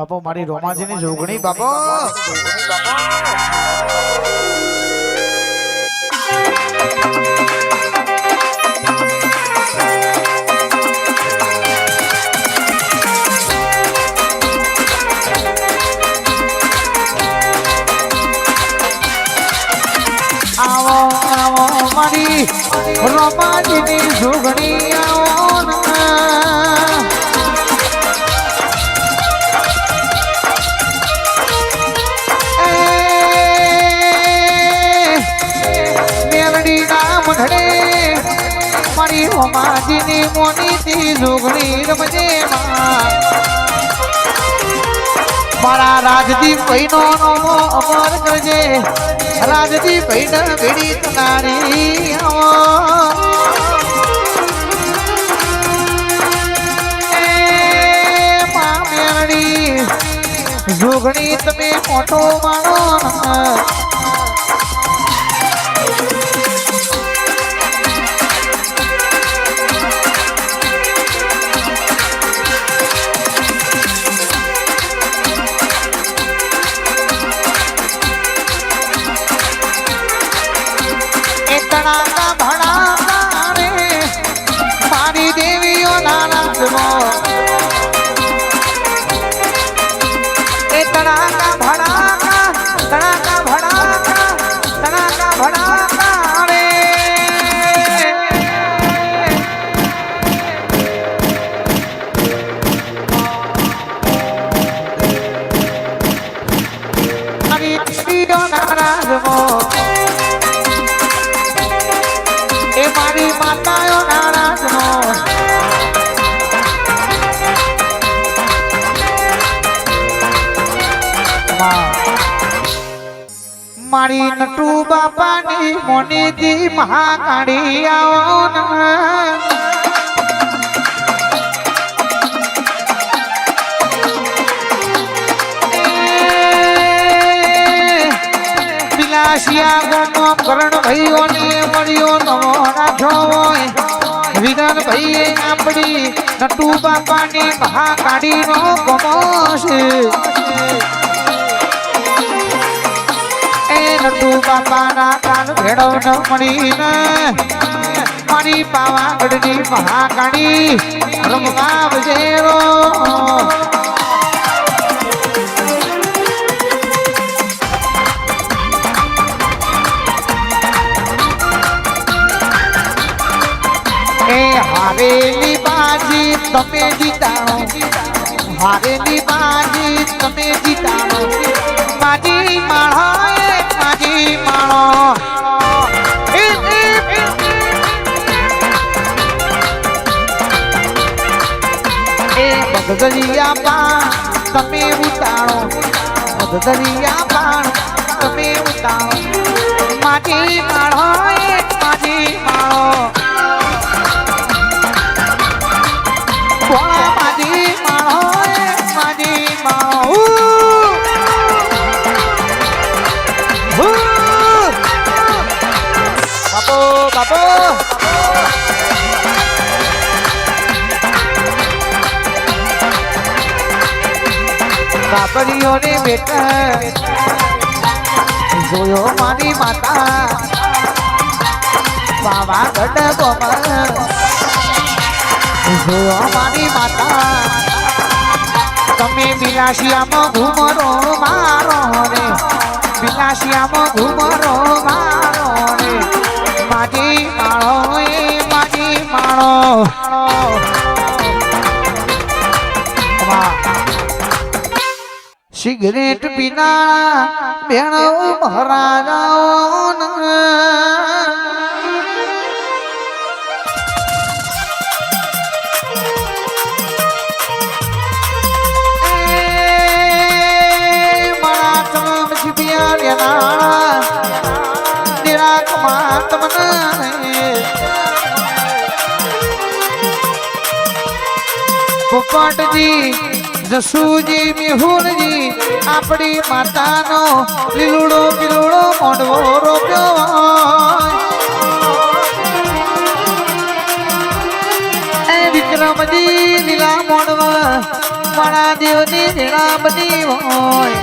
બાપો મારી રોમાજીની જોગણી બાપો આવો આવો મારી રોમાજીની જોગણી આવો મારી રોમાજીની મોનીથી જોગણી રમજે મારા રાજદીપ ભાઈનો નમો અમર કરજે રાજદીપ ભાઈને ભેડી તનારી મેરડી જોગણી તમે મોટો માણો તણાકા ભણાકા રે મારી દેવીઓ નારાજમો એ તણાકા ભણાકા તણાકા ભણાકા તણાકા ભણાકા રે મારી દેવીઓ નારાજમો એ મારી માતાઓ નારાજનો મારી નટુ બાપાની મોનીજી મહાકાળી આવો વિલાસિયા ગોનો કરણ ભાઈઓને મળ્યો નવો રાઠો વિધાન ભાઈએ આપણી નટુ બાપાની મહાકાળીનો ગમો છે એ નટુ બાપાના કાન ભેળવ ન મળીને મારી પાવાગઢની મહાકાળી રમવા વજેરો હારેલી બાજી તમે જીતાણો હારેલી બાજી તમે જીતાણો માજી માણો માજી માણો એ બગદરિયા પાણ તમે ઉતાણો બગદરિયા પાણ તમે ઉતાણો માજી માણો માજી માણો માજી માણો માજી માણો બાપો બાપો બાપરીઓને બેટા જોયો મારી માતા પાવાગઢ ગોમર જોયો મારી માતા તમે બિલાસિયામાં ઘૂમરો મારો રે બિલાસિયામાં ઘૂમરો મારો રે માજી માળો એ માજી માળો સિગરેટ પીના બેણો મહારાજાઓ પોપટજી જસુજી મેહુલજી આપણી માતાનો લીલુડો પીલુડો મોઢવો રોપ્યો એ વિક્રમજી લીલા મોઢવા મારા દેવની વેળા બની હોય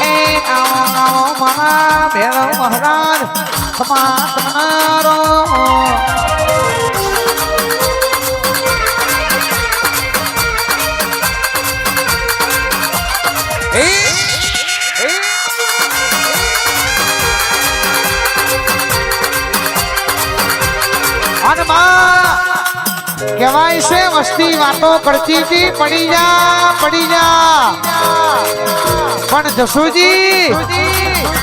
એ આવો આવો મારા ભેળો મહારાજ તમા તમારો કહેવાય છે વસ્તી વાતો કરતી હતી પડી જા પણ જસુજી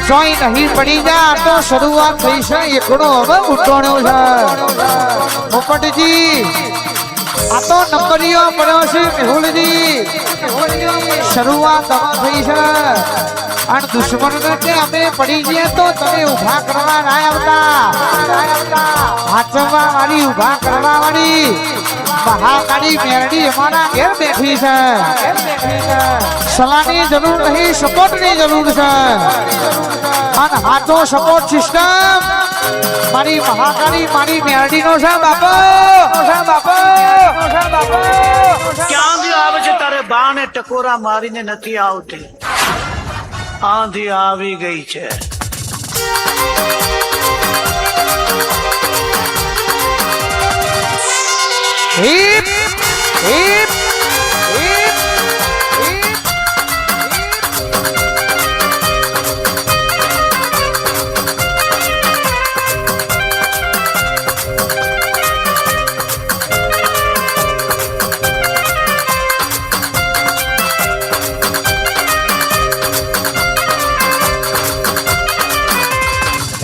જોઈ નહીં પડી જા તો શરૂઆત થઈ છે એકડો હવે ઉઠોણ્યો છે પોપટજી આ તો નંબરીઓ પડ્યો છે મેહુલજી શરૂઆત હવે થઈ છે અને દુશ્મનને કે અમે પડી ગયા તો તમે ઊભા કરવા ના આવતા હાચવા વાળી ઊભા કરવા વાળી મહાકાળી મેરડી અમારા ઘેર બેઠી છે સલાહની જરૂર નહીં સપોર્ટની જરૂર છે અને હાથો સપોર્ટ સિસ્ટમ મારી મહાકાળી મારી મેરડીનો છે બાપો ક્યાંથી આવે છે તારે બાને ટકોરા મારીને નથી આવતી આંધી આવી ગઈ છે હિપ હિપ હિપ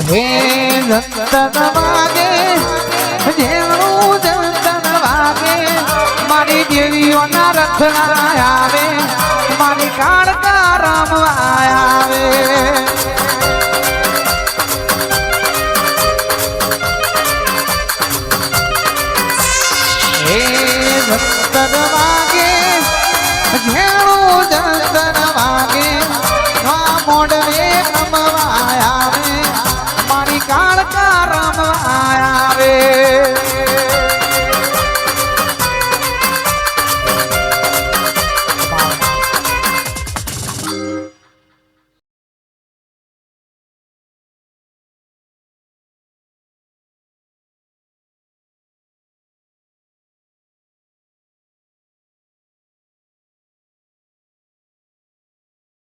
હે જંતન વાગે જેણું જંતન વાગે મારી દેવીઓના રથના આવે મારી કાળકા રમવા આવે હે જંતન વાગે જેણું જંતન વાગે મોડવે રમવા આવે મારી કાળકા રમવા આવે